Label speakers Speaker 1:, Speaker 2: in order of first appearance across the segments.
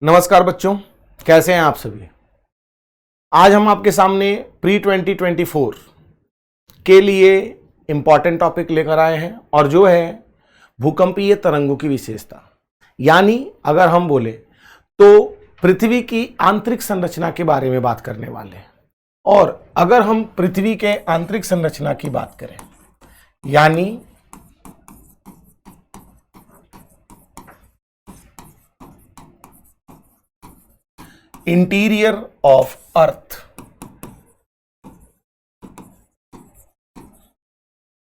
Speaker 1: नमस्कार बच्चों, कैसे हैं आप सभी। आज हम आपके सामने प्री 2024 के लिए इंपॉर्टेंट टॉपिक लेकर आए हैं और जो है भूकंपीय तरंगों की विशेषता। यानी अगर हम बोले तो पृथ्वी की आंतरिक संरचना के बारे में बात करने वाले हैं। और अगर हम पृथ्वी के आंतरिक संरचना की बात करें यानी इंटीरियर ऑफ अर्थ,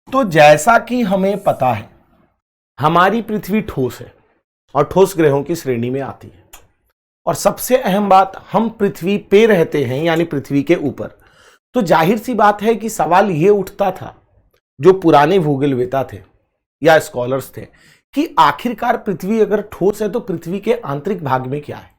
Speaker 1: तो जैसा कि हमें पता है हमारी पृथ्वी ठोस है और ठोस ग्रहों की श्रेणी में आती है। और सबसे अहम बात, हम पृथ्वी पे रहते हैं यानी पृथ्वी के ऊपर। तो जाहिर सी बात है कि सवाल यह उठता था जो पुराने भूगोलवेता थे या स्कॉलर्स थे कि आखिरकार पृथ्वी अगर ठोस है तो पृथ्वी के आंतरिक भाग में क्या है।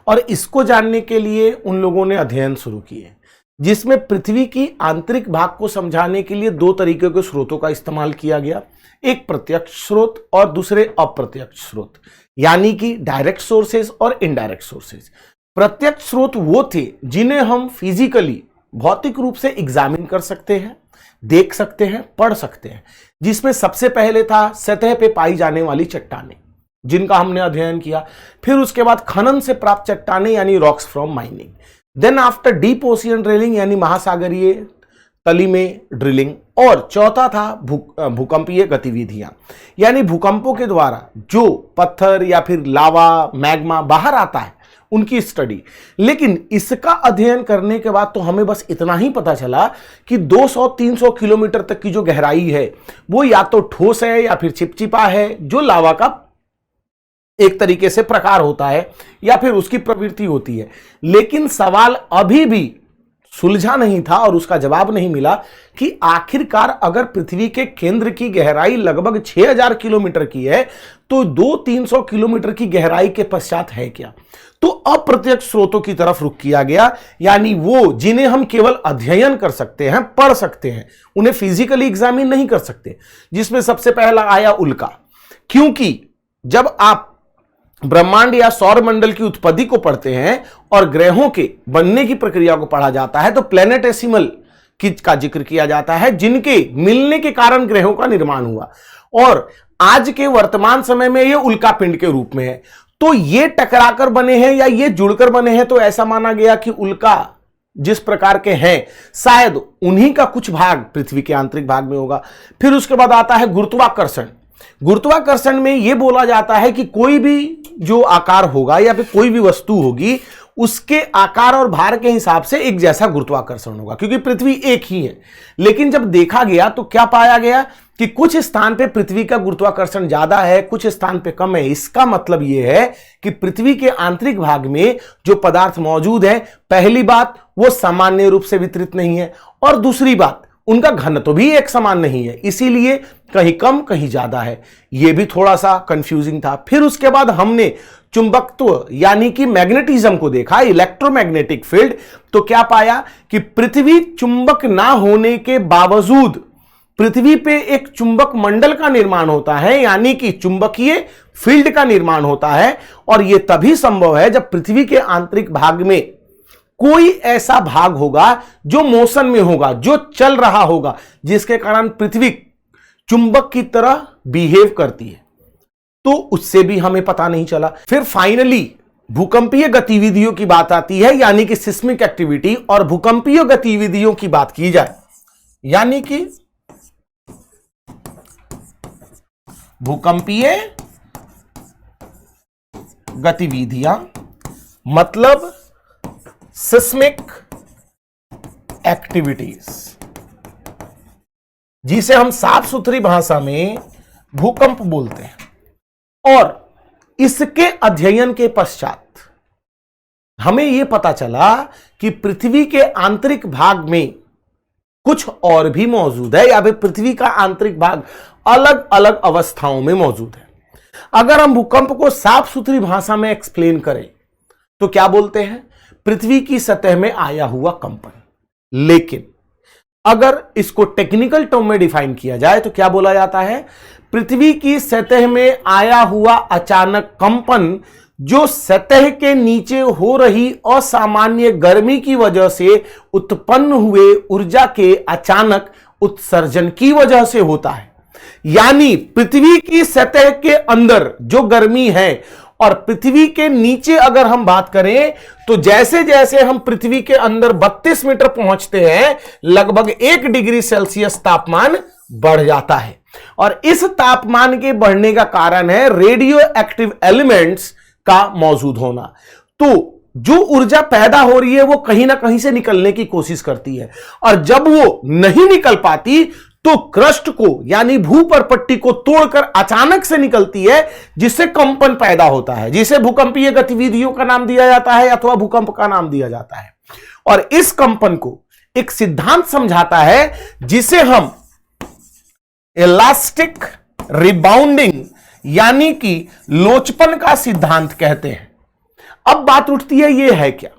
Speaker 1: और इसको जानने के लिए उन लोगों ने अध्ययन शुरू किए जिसमें पृथ्वी की आंतरिक भाग को समझाने के लिए दो तरीके के स्रोतों का इस्तेमाल किया गया, एक प्रत्यक्ष स्रोत और दूसरे अप्रत्यक्ष स्रोत, यानी कि डायरेक्ट सोर्सेज और इनडायरेक्ट सोर्सेज। प्रत्यक्ष स्रोत वो थे जिन्हें हम फिजिकली भौतिक रूप से एग्जामिन कर सकते हैं, देख सकते हैं, पढ़ सकते हैं, जिसमें सबसे पहले था सतह पे पाई जाने वाली चट्टानें जिनका हमने अध्ययन किया। फिर उसके बाद खनन से प्राप्त चट्टानें यानी rocks from mining. Then after deep ocean drilling यानी महासागरीय तली में ड्रिलिंग। और चौथा था भूकंपीय गतिविधियां यानी भूकंपों के द्वारा जो पत्थर या फिर लावा मैग्मा बाहर आता है उनकी स्टडी। लेकिन इसका अध्ययन करने के बाद तो हमें बस इतना ही पता चला कि 200-300 किलोमीटर तक की जो गहराई है वो या तो ठोस है या फिर चिपचिपा है, जो लावा का एक तरीके से प्रकार होता है या फिर उसकी प्रवृत्ति होती है। लेकिन सवाल अभी भी सुलझा नहीं था और उसका जवाब नहीं मिला कि आखिरकार अगर पृथ्वी के केंद्र की गहराई लगभग 6000 किलोमीटर की है तो 200-300 किलोमीटर की गहराई के पश्चात है क्या। तो अप्रत्यक्ष स्रोतों की तरफ रुख किया गया, यानी वो जिन्हें हम केवल अध्ययन कर सकते हैं, पढ़ सकते हैं, उन्हें फिजिकली एग्जामिन नहीं कर सकते। जिसमें सबसे पहला आया उल्का। क्योंकि जब आप ब्रह्मांड या सौर मंडल की उत्पत्ति को पढ़ते हैं और ग्रहों के बनने की प्रक्रिया को पढ़ा जाता है तो प्लैनेटेसिमल का जिक्र किया जाता है, जिनके मिलने के कारण ग्रहों का निर्माण हुआ। और आज के वर्तमान समय में ये उल्का पिंड के रूप में है। तो ये टकराकर बने हैं या ये जुड़कर बने हैं, तो ऐसा माना गया कि उल्का जिस प्रकार के हैं शायद उन्हीं का कुछ भाग पृथ्वी के आंतरिक भाग में होगा। फिर उसके बाद आता है गुरुत्वाकर्षण। गुरुत्वाकर्षण में यह बोला जाता है कि कोई भी जो आकार होगा या फिर कोई भी वस्तु होगी उसके आकार और भार के हिसाब से एक जैसा गुरुत्वाकर्षण होगा, क्योंकि पृथ्वी एक ही है। लेकिन जब देखा गया तो क्या पाया गया कि कुछ स्थान पे पृथ्वी का गुरुत्वाकर्षण ज्यादा है, कुछ स्थान पे कम है। इसका मतलब यह है कि पृथ्वी के आंतरिक भाग में जो पदार्थ मौजूद है, पहली बात वो सामान्य रूप से वितरित नहीं है, और दूसरी बात उनका घनत्व भी एक समान नहीं है, इसीलिए कहीं कम कहीं ज्यादा है। यह भी थोड़ा सा कंफ्यूजिंग था। फिर उसके बाद हमने चुंबकत्व यानी कि मैग्नेटिज्म को देखा, इलेक्ट्रोमैग्नेटिक फील्ड। तो क्या पाया कि पृथ्वी चुंबक ना होने के बावजूद पृथ्वी पे एक चुंबक मंडल का निर्माण होता है, यानी कि चुंबकीय फील्ड का निर्माण होता है। और यह तभी संभव है जब पृथ्वी के आंतरिक भाग में कोई ऐसा भाग होगा जो मोशन में होगा, जो चल रहा होगा, जिसके कारण पृथ्वी चुंबक की तरह बिहेव करती है। तो उससे भी हमें पता नहीं चला। फिर फाइनली भूकंपीय गतिविधियों की बात आती है, यानी कि सिस्मिक एक्टिविटी। और भूकंपीय गतिविधियों की बात की जाए यानी कि भूकंपीय गतिविधियां मतलब सिस्मिक एक्टिविटीज, जिसे हम साफ सुथरी भाषा में भूकंप बोलते हैं। और इसके अध्ययन के पश्चात हमें यह पता चला कि पृथ्वी के आंतरिक भाग में कुछ और भी मौजूद है, या फिर पृथ्वी का आंतरिक भाग अलग अलग अवस्थाओं में मौजूद है। अगर हम भूकंप को साफ सुथरी भाषा में एक्सप्लेन करें तो क्या बोलते हैं? पृथ्वी की सतह में आया हुआ कंपन। लेकिन अगर इसको टेक्निकल टर्म में डिफाइन किया जाए तो क्या बोला जाता है? पृथ्वी की सतह में आया हुआ अचानक कंपन जो सतह के नीचे हो रही असामान्य गर्मी की वजह से उत्पन्न हुए ऊर्जा के अचानक उत्सर्जन की वजह से होता है। यानी पृथ्वी की सतह के अंदर जो गर्मी है और पृथ्वी के नीचे अगर हम बात करें तो जैसे जैसे हम पृथ्वी के अंदर 32 मीटर पहुंचते हैं लगभग 1 डिग्री सेल्सियस तापमान बढ़ जाता है। और इस तापमान के बढ़ने का कारण है रेडियो एक्टिव एलिमेंट्स का मौजूद होना। तो जो ऊर्जा पैदा हो रही है वो कहीं ना कहीं से निकलने की कोशिश करती है, और जब वो नहीं निकल पाती तो क्रस्ट को यानी भूपर्पट्टी को तोड़कर अचानक से निकलती है, जिससे कंपन पैदा होता है, जिसे भूकंपीय गतिविधियों का नाम दिया जाता है अथवा भूकंप का नाम दिया जाता है। और इस कंपन को एक सिद्धांत समझाता है जिसे हम इलास्टिक रिबाउंडिंग यानी कि लोचपन का सिद्धांत कहते हैं। अब बात उठती है ये है क्या?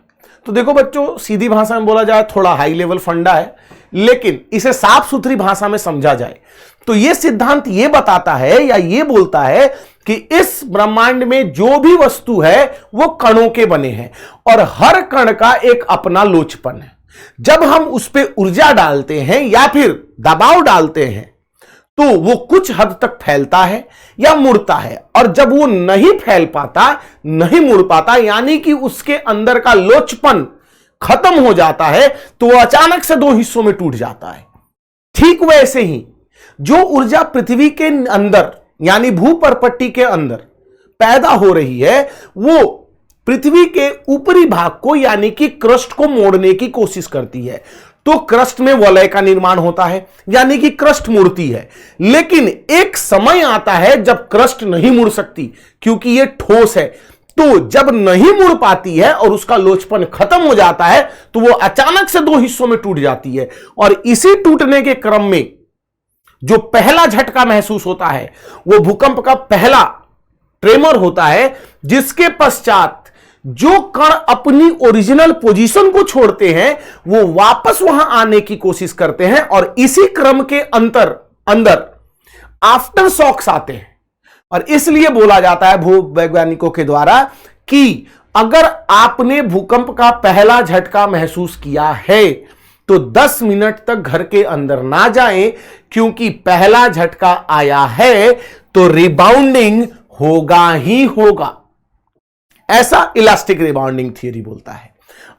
Speaker 1: तो देखो बच्चों, सीधी भाषा में बोला जाए थोड़ा हाई लेवल फंडा है, लेकिन इसे साफ सुथरी भाषा में समझा जाए तो यह सिद्धांत यह बताता है या यह बोलता है कि इस ब्रह्मांड में जो भी वस्तु है वो कणों के बने हैं और हर कण का एक अपना लोचपन है। जब हम उस पर ऊर्जा डालते हैं या फिर दबाव डालते हैं तो वो कुछ हद तक फैलता है या मुड़ता है, और जब वो नहीं फैल पाता, नहीं मुड़ पाता, यानी कि उसके अंदर का लोचपन खत्म हो जाता है, तो वो अचानक से 2 हिस्सों में टूट जाता है। ठीक वैसे ही जो ऊर्जा पृथ्वी के अंदर यानी भूपर्पट्टी के अंदर पैदा हो रही है वो पृथ्वी के ऊपरी भाग को यानी कि क्रस्ट को मोड़ने की कोशिश करती है। तो क्रस्ट में वलय का निर्माण होता है यानी कि क्रस्ट मुड़ती है, लेकिन एक समय आता है जब क्रस्ट नहीं मुड़ सकती क्योंकि यह ठोस है। तो जब नहीं मुड़ पाती है और उसका लोचपन खत्म हो जाता है तो वो अचानक से 2 हिस्सों में टूट जाती है, और इसी टूटने के क्रम में जो पहला झटका महसूस होता है वो भूकंप का पहला ट्रेमर होता है, जिसके पश्चात जो कण अपनी ओरिजिनल पोजीशन को छोड़ते हैं वो वापस वहां आने की कोशिश करते हैं, और इसी क्रम के अंदर आफ्टर शॉक्स आते हैं। और इसलिए बोला जाता है भूवैज्ञानिकों के द्वारा कि अगर आपने भूकंप का पहला झटका महसूस किया है तो 10 मिनट तक घर के अंदर ना जाएं, क्योंकि पहला झटका आया है तो रिबाउंडिंग होगा ही होगा। ऐसा इलास्टिक रिबाउंडिंग थियरी बोलता है।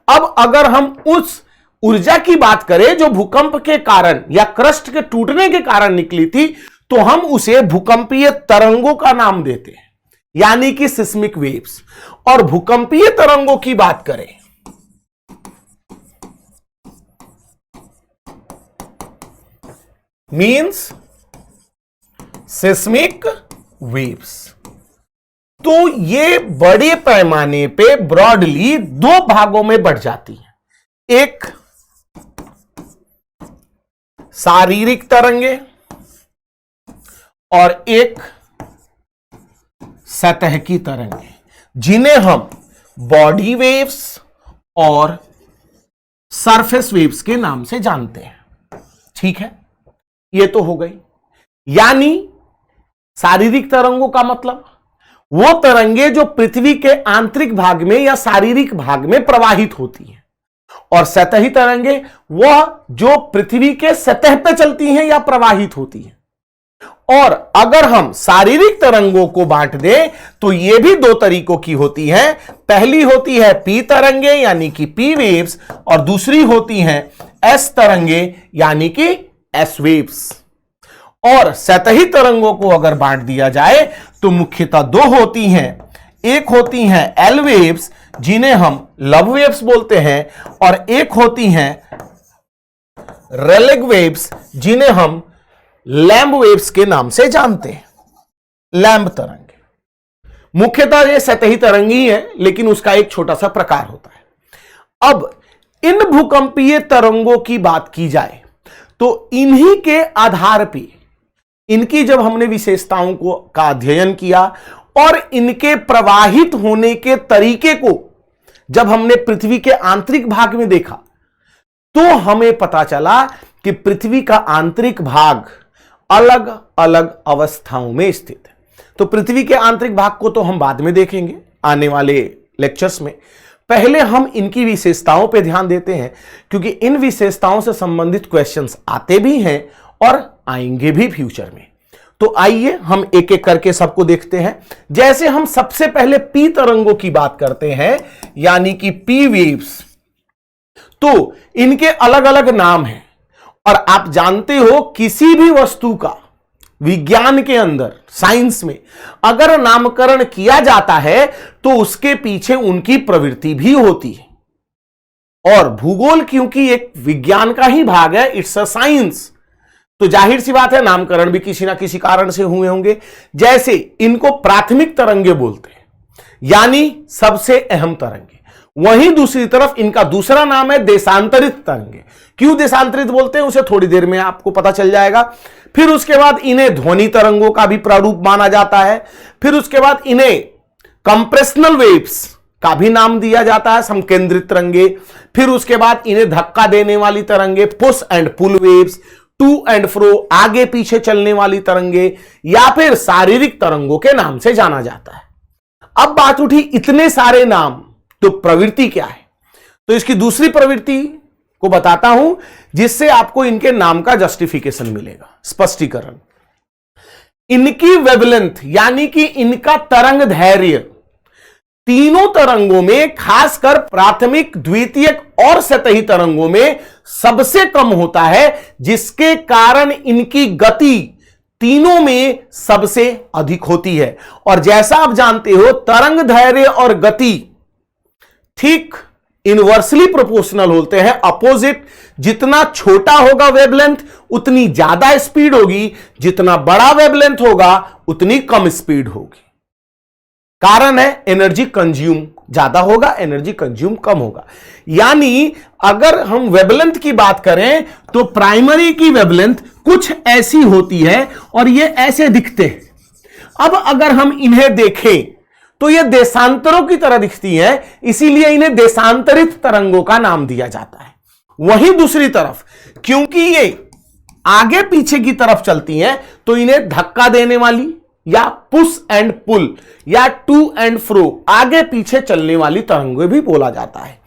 Speaker 1: अब अगर हम उस ऊर्जा की बात करें जो भूकंप के कारण या क्रस्ट के टूटने के कारण निकली थी, तो हम उसे भूकंपीय तरंगों का नाम देते हैं यानी कि सिस्मिक वेव्स। और भूकंपीय तरंगों की बात करें मींस सिस्मिक वेव्स, तो ये बड़े पैमाने पे ब्रॉडली 2 भागों में बढ़ जाती है। एक शारीरिक तरंगे और एक सतह की तरंगे, जिन्हें हम बॉडी वेव्स और सरफेस वेव्स के नाम से जानते हैं। ठीक है, ये तो हो गई। यानी शारीरिक तरंगों का मतलब वो तरंगे जो पृथ्वी के आंतरिक भाग में या शारीरिक भाग में प्रवाहित होती हैं, और सतही तरंगे वह जो पृथ्वी के सतह पर चलती हैं या प्रवाहित होती हैं। और अगर हम शारीरिक तरंगों को बांट दें तो यह भी 2 तरीकों की होती हैं। पहली होती है पी तरंगे यानी कि पी वेव्स, और दूसरी होती हैं एस तरंगे यानी कि एस वेव्स। और सतही तरंगों को अगर बांट दिया जाए तो मुख्यतः 2 होती हैं। एक होती हैं एल वेव्स जिन्हें हम लव वेव्स बोलते हैं, और एक होती हैं रेलेग वेव्स जिन्हें हम लैम्ब वेव्स के नाम से जानते हैं। लैम्ब तरंग मुख्यतः ये सतही तरंग ही है, लेकिन उसका एक छोटा सा प्रकार होता है। अब इन भूकंपीय तरंगों की बात की जाए तो इन्हीं के आधार पर इनकी जब हमने विशेषताओं का अध्ययन किया और इनके प्रवाहित होने के तरीके को जब हमने पृथ्वी के आंतरिक भाग में देखा तो हमें पता चला कि पृथ्वी का आंतरिक भाग अलग अलग अवस्थाओं में स्थित है। तो पृथ्वी के आंतरिक भाग को तो हम बाद में देखेंगे, आने वाले लेक्चर्स में। पहले हम इनकी विशेषताओं पे ध्यान देते हैं, क्योंकि इन विशेषताओं से संबंधित क्वेश्चंस आते भी हैं और आएंगे भी फ्यूचर में। तो आइए हम एक एक करके सबको देखते हैं। जैसे हम सबसे पहले पी तरंगों की बात करते हैं, यानी कि पी वेव्स, तो इनके अलग अलग नाम हैं। और आप जानते हो किसी भी वस्तु का विज्ञान के अंदर, साइंस में अगर नामकरण किया जाता है तो उसके पीछे उनकी प्रवृत्ति भी होती है। और भूगोल क्योंकि एक विज्ञान का ही भाग है, इट्स अ साइंस, तो जाहिर सी बात है नामकरण भी किसी ना किसी कारण से हुए होंगे। जैसे इनको प्राथमिक तरंगे बोलते हैं, यानी सबसे अहम तरंगे। वहीं दूसरी तरफ इनका दूसरा नाम है देशांतरित तरंगे। क्यों देशांतरित बोलते हैं उसे थोड़ी देर में आपको पता चल जाएगा। फिर उसके बाद इन्हें ध्वनि तरंगों का भी प्रारूप माना जाता है। फिर उसके बाद इन्हें कंप्रेशनल वेव्स का भी नाम दिया जाता है, समकेंद्रित तरंगे। फिर उसके बाद इन्हें धक्का देने वाली तरंगे, push and pull waves, to and fro, आगे पीछे चलने वाली तरंगे, या फिर शारीरिक तरंगों के नाम से जाना जाता है। अब बात उठी इतने सारे नाम, तो प्रवृत्ति क्या है? तो इसकी दूसरी प्रवृत्ति को बताता हूं, जिससे आपको इनके नाम का जस्टिफिकेशन मिलेगा, स्पष्टीकरण। इनकी वेवलेंथ यानी कि इनका तरंग धैर्य तीनों तरंगों में, खासकर प्राथमिक, द्वितीयक और सतही तरंगों में सबसे कम होता है, जिसके कारण इनकी गति तीनों में सबसे अधिक होती है। और जैसा आप जानते हो तरंग धैर्य और गति ठीक इनवर्सली प्रोपोर्शनल होते हैं, अपोजिट। जितना छोटा होगा वेवलेंथ उतनी ज्यादा स्पीड होगी, जितना बड़ा वेवलेंथ होगा उतनी कम स्पीड होगी। कारण है एनर्जी कंज्यूम ज्यादा होगा, एनर्जी कंज्यूम कम होगा। यानी अगर हम वेवलेंथ की बात करें तो प्राइमरी की वेवलेंथ कुछ ऐसी होती है और ये ऐसे दिखते हैं। अब अगर हम इन्हें देखें तो ये देशांतरों की तरह दिखती हैं, इसीलिए इन्हें देशांतरित तरंगों का नाम दिया जाता है। वहीं दूसरी तरफ क्योंकि ये आगे पीछे की तरफ चलती हैं, तो इन्हें धक्का देने वाली या पुश एंड पुल या टू एंड फ्रो, आगे पीछे चलने वाली तरंगें भी बोला जाता है।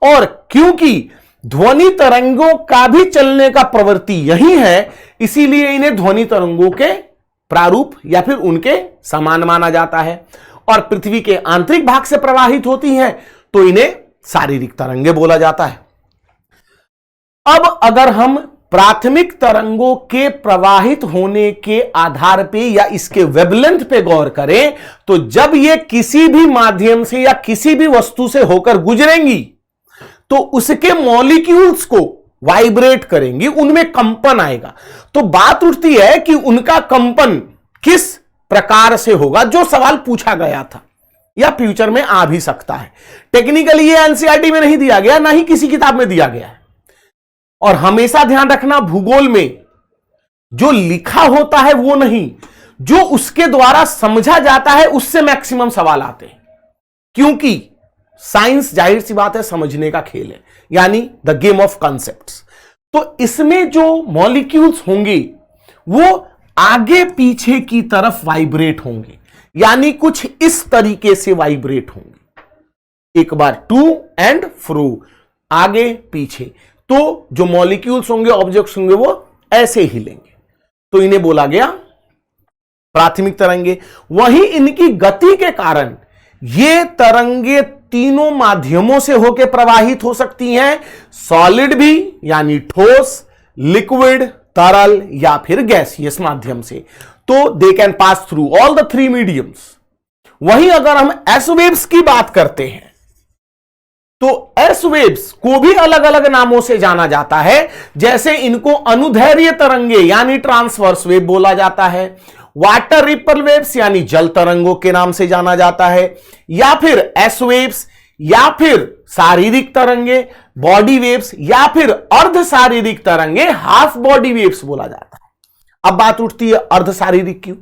Speaker 1: और क्योंकि ध्वनि तरंगों का भी चलने का प्रवृत्ति यही है, इसीलिए इन्हें ध्वनि तरंगों के प्रारूप या फिर उनके समान माना जाता है। और पृथ्वी के आंतरिक भाग से प्रवाहित होती हैं, तो इन्हें शारीरिक तरंगे बोला जाता है। अब अगर हम प्राथमिक तरंगों के प्रवाहित होने के आधार पे या इसके वेवलेंथ पे गौर करें, तो जब ये किसी भी माध्यम से या किसी भी वस्तु से होकर गुजरेंगी तो उसके मॉलिक्यूल्स को वाइब्रेट करेंगी, उनमें कंपन आएगा। तो बात उठती है कि उनका कंपन किस प्रकार से होगा, जो सवाल पूछा गया था या फ्यूचर में आ भी सकता है। टेक्निकली ये एनसीईआरटी में नहीं दिया गया, ना ही किसी किताब में दिया गया है। और हमेशा ध्यान रखना, भूगोल में जो लिखा होता है वो नहीं, जो उसके द्वारा समझा जाता है उससे मैक्सिमम सवाल आते हैं। क्योंकि साइंस जाहिर सी बात है समझने का खेल है, यानी द गेम ऑफ कॉन्सेप्ट्स। तो इसमें जो मॉलिक्यूल्स होंगे वो आगे पीछे की तरफ वाइब्रेट होंगे, यानी कुछ इस तरीके से वाइब्रेट होंगे। एक बार टू एंड फ्रो, आगे पीछे, तो जो मॉलिक्यूल्स होंगे, ऑब्जेक्ट्स होंगे, वो ऐसे हिलेंगे। तो इन्हें बोला गया प्राथमिक तरंगे। वहीं इनकी गति के कारण ये तरंगे तीनों माध्यमों से होकर प्रवाहित हो सकती हैं, सॉलिड भी यानी ठोस, लिक्विड तरल, या फिर गैसियस माध्यम से। तो they can pass through all the three mediums. वहीं अगर हम एस वेव्स की बात करते हैं तो एस वेव्स को भी अलग अलग नामों से जाना जाता है। जैसे इनको अनुदैर्घ्य तरंगे यानी ट्रांसवर्स वेव बोला जाता है, वाटर रिपल वेव्स यानी जल तरंगों के नाम से जाना जाता है, या फिर एस वेव्स, या फिर शारीरिक तरंगे बॉडी वेव्स, या फिर अर्ध शारीरिक तरंगे हाफ बॉडी वेव्स बोला जाता है। अब बात उठती है अर्ध शारीरिक क्यों?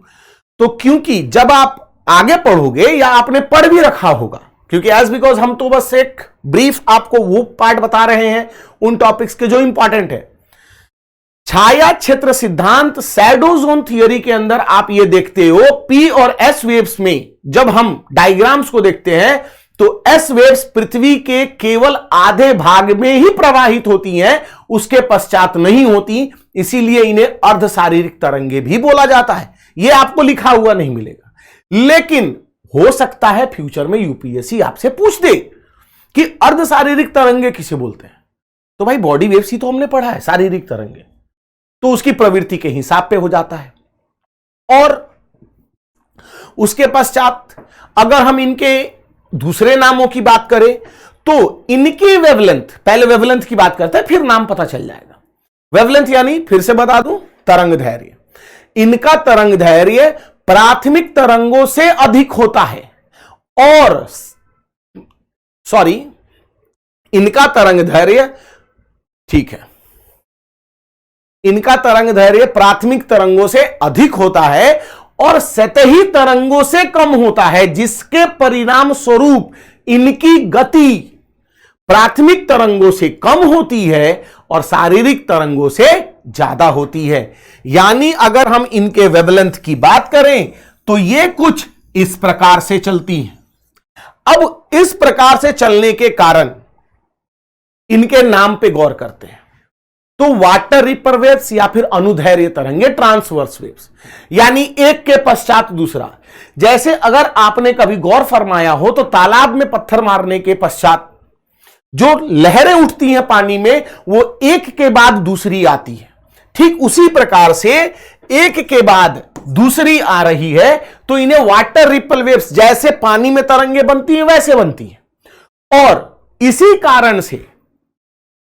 Speaker 1: तो क्योंकि जब आप आगे पढ़ोगे या आपने पढ़ भी रखा होगा, क्योंकि एज बिकॉज हम तो बस एक ब्रीफ आपको वो पार्ट बता रहे हैं उन टॉपिक्स के जो इंपॉर्टेंट है। छाया क्षेत्र सिद्धांत शैडो जोन थियरी के अंदर आप ये देखते हो पी और एस वेव्स में जब हम डायग्राम्स को देखते हैं तो एस वेव्स पृथ्वी के केवल आधे भाग में ही प्रवाहित होती हैं, उसके पश्चात नहीं होती, इसीलिए इन्हें अर्ध शारीरिक तरंगे भी बोला जाता है। यह आपको लिखा हुआ नहीं मिलेगा, लेकिन हो सकता है फ्यूचर में यूपीएससी आपसे पूछ दे कि अर्ध शारीरिक तरंगे किसे बोलते हैं। तो भाई बॉडी वेव्स ही तो हमने पढ़ा है, शारीरिक तरंगे तो उसकी प्रवृत्ति के हिसाब पे हो जाता है। और उसके पश्चात अगर हम इनके दूसरे नामों की बात करें तो इनकी वेवलेंथ, पहले वेवलेंथ की बात करते हैं फिर नाम पता चल जाएगा। वेवलेंथ यानी फिर से बता दूं तरंग धैर्य। इनका तरंग धैर्य प्राथमिक तरंगों से अधिक होता है और इनका तरंग धैर्य, ठीक है, इनका तरंग धैर्य प्राथमिक तरंगों से अधिक होता है और सतही तरंगों से कम होता है, जिसके परिणाम स्वरूप इनकी गति प्राथमिक तरंगों से कम होती है और शारीरिक तरंगों से ज्यादा होती है। यानी अगर हम इनके वेवलेंथ की बात करें तो ये कुछ इस प्रकार से चलती हैं। अब इस प्रकार से चलने के कारण इनके नाम पे गौर करते हैं तो वाटर रिपर वेव्स या फिर अनुदैर्घ्य तरंगे, ट्रांसवर्स वेव्स, यानी एक के पश्चात दूसरा। जैसे अगर आपने कभी गौर फरमाया हो तो तालाब में पत्थर मारने के पश्चात जो लहरें उठती हैं पानी में वो एक के बाद दूसरी आती है, ठीक उसी प्रकार से एक के बाद दूसरी आ रही है तो इन्हें वाटर रिपल वेव्स, जैसे पानी में तरंगे बनती हैं वैसे बनती हैं। और इसी कारण से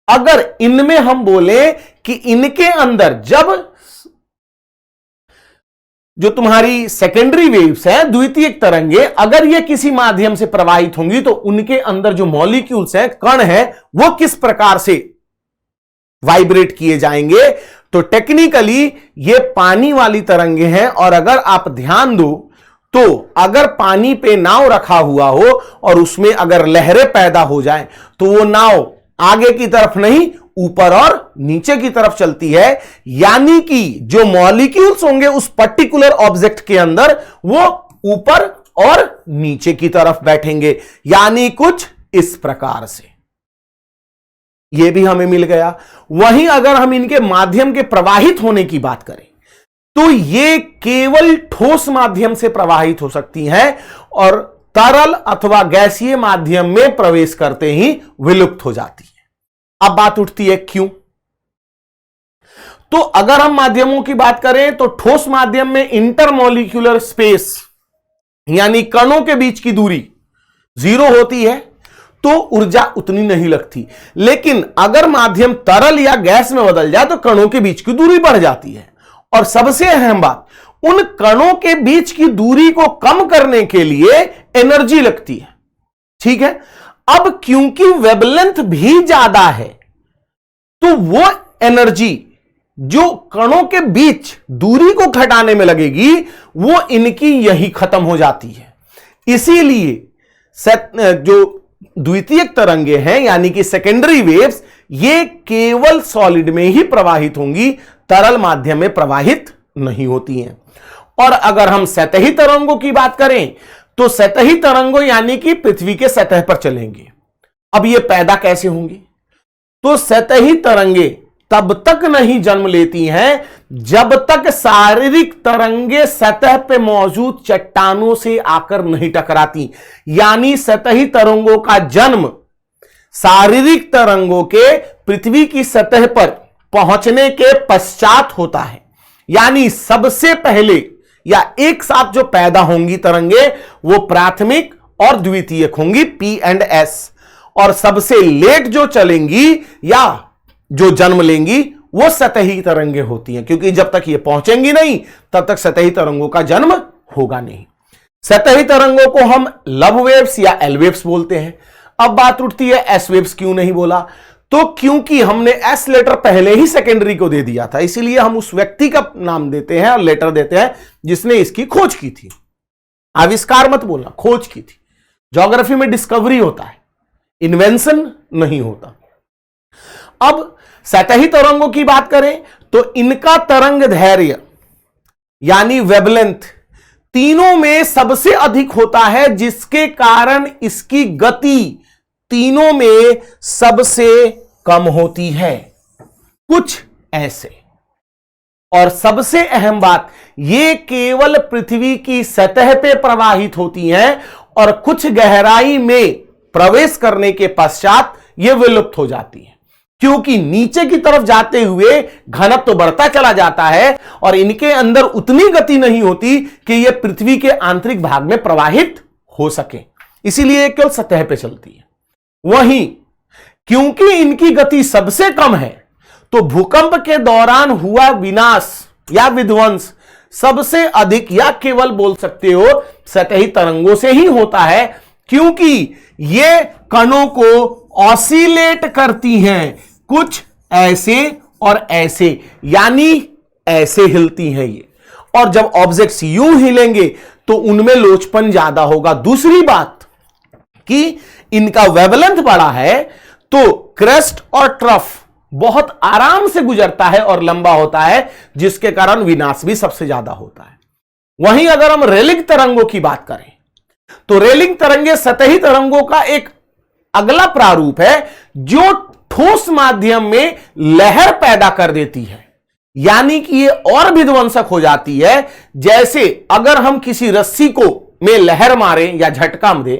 Speaker 1: अगर इनमें हम बोले कि इनके अंदर जब जो तुम्हारी सेकेंडरी वेव्स है, द्वितीयक तरंगे, अगर ये किसी माध्यम से प्रवाहित होंगी तो उनके अंदर जो मॉलिक्यूल्स हैं, कण हैं, वो किस प्रकार से वाइब्रेट किए जाएंगे। तो टेक्निकली ये पानी वाली तरंगे हैं और अगर आप ध्यान दो तो अगर पानी पे नाव रखा हुआ हो और उसमें अगर लहरें पैदा हो जाएं तो वो नाव आगे की तरफ नहीं ऊपर और नीचे की तरफ चलती है, यानी कि जो मॉलिक्यूल्स होंगे उस पर्टिकुलर ऑब्जेक्ट के अंदर वो ऊपर और नीचे की तरफ बैठेंगे, यानी कुछ इस प्रकार से। यह भी हमें मिल गया। वहीं अगर हम इनके माध्यम के प्रवाहित होने की बात करें तो ये केवल ठोस माध्यम से प्रवाहित हो सकती हैं और तरल अथवा गैसीय माध्यम में प्रवेश करते ही विलुप्त हो जाती है। अब बात उठती है क्यों? तो अगर हम माध्यमों की बात करें तो ठोस माध्यम में इंटरमॉलिक्यूलर स्पेस यानी कणों के बीच की दूरी 0 होती है तो ऊर्जा उतनी नहीं लगती, लेकिन अगर माध्यम तरल या गैस में बदल जाए तो कणों के बीच की दूरी बढ़ जाती है। और सबसे अहम बात, उन कणों के बीच की दूरी को कम करने के लिए एनर्जी लगती है, ठीक है। अब क्योंकि वेवलेंथ भी ज्यादा है तो वो एनर्जी जो कणों के बीच दूरी को घटाने में लगेगी वो इनकी यही खत्म हो जाती है। इसीलिए जो द्वितीयक तरंगे हैं यानी कि सेकेंडरी वेव्स, ये केवल सॉलिड में ही प्रवाहित होंगी, तरल माध्यम में प्रवाहित नहीं होती हैं। और अगर हम सतही तरंगों की बात करें तो सतही तरंगों यानी कि पृथ्वी के सतह पर चलेंगे। अब ये पैदा कैसे होंगी? तो सतही तरंगे तब तक नहीं जन्म लेती हैं जब तक शारीरिक तरंगे सतह पे मौजूद चट्टानों से आकर नहीं टकराती, यानी सतही तरंगों का जन्म शारीरिक तरंगों के पृथ्वी की सतह पर पहुंचने के पश्चात होता है। यानी सबसे पहले या एक साथ जो पैदा होंगी तरंगे वो प्राथमिक और द्वितीयक होंगी, पी एंड एस, और सबसे लेट जो चलेंगी या जो जन्म लेंगी वो सतही तरंगे होती हैं, क्योंकि जब तक ये पहुंचेंगी नहीं तब तक सतही तरंगों का जन्म होगा नहीं। सतही तरंगों को हम लव वेव्स या एल वेव्स बोलते हैं। अब बात उठती है एस वेव्स क्यों नहीं बोला? तो क्योंकि हमने एस लेटर पहले ही सेकेंडरी को दे दिया था, इसीलिए हम उस व्यक्ति का नाम देते हैं और लेटर देते हैं जिसने इसकी खोज की थी। आविष्कार मत बोलना, खोज की थी। ज्योग्राफी में डिस्कवरी होता है, इन्वेंशन नहीं होता। अब सतही तरंगों की बात करें तो इनका तरंग धैर्य यानी वेवलेंथ तीनों में सबसे अधिक होता है, जिसके कारण इसकी गति तीनों में सबसे कम होती है। कुछ ऐसे, और सबसे अहम बात, ये केवल पृथ्वी की सतह पे प्रवाहित होती हैं और कुछ गहराई में प्रवेश करने के पश्चात ये विलुप्त हो जाती है, क्योंकि नीचे की तरफ जाते हुए घनत्व तो बढ़ता चला जाता है और इनके अंदर उतनी गति नहीं होती कि ये पृथ्वी के आंतरिक भाग में प्रवाहित हो सके, इसीलिए ये केवल सतह पे चलती है। वहीं क्योंकि इनकी गति सबसे कम है, तो भूकंप के दौरान हुआ विनाश या विध्वंस सबसे अधिक, या केवल बोल सकते हो सतही तरंगों से ही होता है, क्योंकि ये कणों को ऑसिलेट करती हैं, कुछ ऐसे और ऐसे, यानी ऐसे हिलती हैं ये, और जब ऑब्जेक्ट्स यूं हिलेंगे तो उनमें लोचपन ज्यादा होगा। दूसरी बात कि इनका वेवलेंथ बड़ा है, तो क्रेस्ट और ट्रफ बहुत आराम से गुजरता है और लंबा होता है, जिसके कारण विनाश भी सबसे ज्यादा होता है। वहीं अगर हम रेलिंग तरंगों की बात करें तो रेलिंग तरंगे सतही तरंगों का एक अगला प्रारूप है, जो ठोस माध्यम में लहर पैदा कर देती है, यानी कि ये और विध्वंसक हो जाती है। जैसे अगर हम किसी रस्सी को में लहर मारें या झटका दें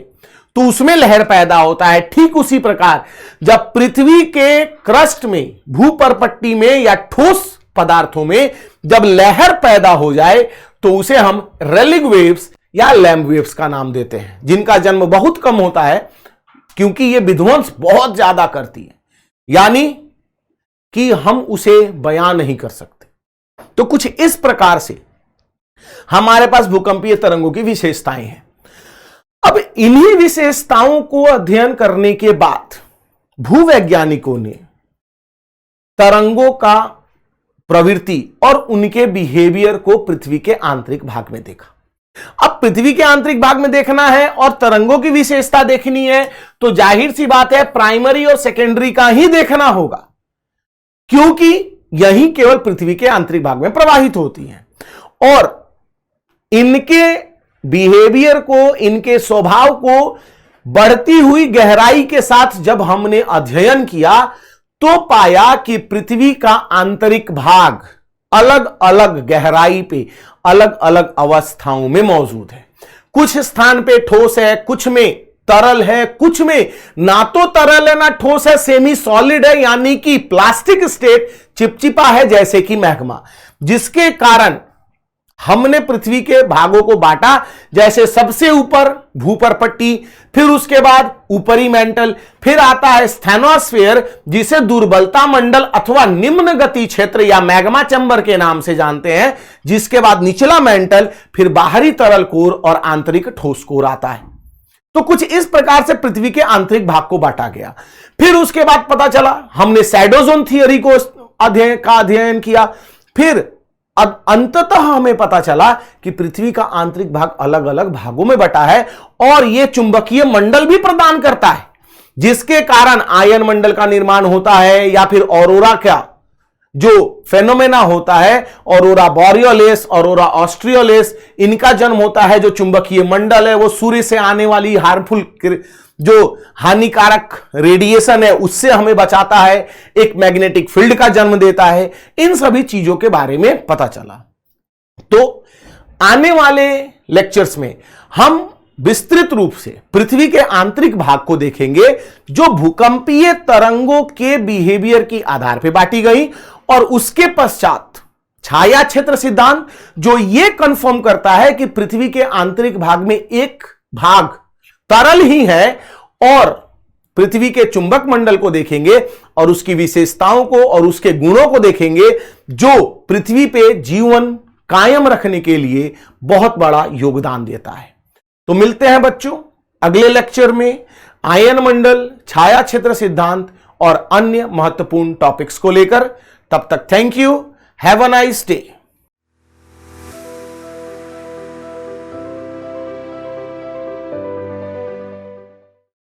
Speaker 1: तो उसमें लहर पैदा होता है, ठीक उसी प्रकार जब पृथ्वी के क्रस्ट में, भूपरपट्टी में या ठोस पदार्थों में जब लहर पैदा हो जाए तो उसे हम रेलिंग वेव्स या लैम्ब वेव्स का नाम देते हैं, जिनका जन्म बहुत कम होता है क्योंकि यह विध्वंस बहुत ज्यादा करती है, यानी कि हम उसे बयान नहीं कर सकते। तो कुछ इस प्रकार से हमारे पास भूकंपीय तरंगों की विशेषताएं हैं। अब इन्हीं विशेषताओं को अध्ययन करने के बाद भूवैज्ञानिकों ने तरंगों का प्रवृत्ति और उनके बिहेवियर को पृथ्वी के आंतरिक भाग में देखा। अब पृथ्वी के आंतरिक भाग में देखना है और तरंगों की विशेषता देखनी है, तो जाहिर सी बात है प्राइमरी और सेकेंडरी का ही देखना होगा, क्योंकि यही केवल पृथ्वी के आंतरिक भाग में प्रवाहित होती हैं। और इनके बिहेवियर को, इनके स्वभाव को बढ़ती हुई गहराई के साथ जब हमने अध्ययन किया तो पाया कि पृथ्वी का आंतरिक भाग अलग अलग गहराई पे अलग अलग अवस्थाओं में मौजूद है। कुछ स्थान पे ठोस है, कुछ में तरल है, कुछ में ना तो तरल है ना ठोस है, सेमी सॉलिड है, यानी कि प्लास्टिक स्टेट, चिपचिपा है जैसे कि मैग्मा, जिसके कारण हमने पृथ्वी के भागों को बांटा। जैसे सबसे ऊपर भूपरपट्टी, फिर उसके बाद ऊपरी मेंटल, फिर आता है स्थैनोस्फीयर जिसे दुर्बलता मंडल अथवा निम्न गति क्षेत्र या मैग्मा चैम्बर के नाम से जानते हैं, जिसके बाद निचला मेंटल, फिर बाहरी तरल कोर और आंतरिक ठोस कोर आता है। तो कुछ इस प्रकार से पृथ्वी के आंतरिक भाग को बांटा गया। फिर उसके बाद पता चला, हमने सैडोजोन थियरी को अध्ययन किया। फिर अब अंततः हमें पता चला कि पृथ्वी का आंतरिक भाग अलग अलग भागों में बटा है और यह चुंबकीय मंडल भी प्रदान करता है, जिसके कारण आयन मंडल का निर्माण होता है, या फिर ऑरोरा का जो फेनोमेना होता है, ऑरोरा बोरियोलिस, ऑरोरा ऑस्ट्रियोलिस, इनका जन्म होता है। जो चुंबकीय मंडल है वो सूर्य से आने वाली हार्मफुल, जो हानिकारक रेडिएशन है उससे हमें बचाता है, एक मैग्नेटिक फील्ड का जन्म देता है। इन सभी चीजों के बारे में पता चला। तो आने वाले लेक्चर्स में हम विस्तृत रूप से पृथ्वी के आंतरिक भाग को देखेंगे, जो भूकंपीय तरंगों के बिहेवियर के आधार पर बांटी गई, और उसके पश्चात छाया क्षेत्र सिद्धांत जो यह कंफर्म करता है कि पृथ्वी के आंतरिक भाग में एक भाग तरल ही है, और पृथ्वी के चुंबक मंडल को देखेंगे और उसकी विशेषताओं को और उसके गुणों को देखेंगे, जो पृथ्वी पे जीवन कायम रखने के लिए बहुत बड़ा योगदान देता है। तो मिलते हैं बच्चों अगले लेक्चर में आयन मंडल, छाया क्षेत्र सिद्धांत और अन्य महत्वपूर्ण टॉपिक्स को लेकर। तब तक thank you, have a nice day.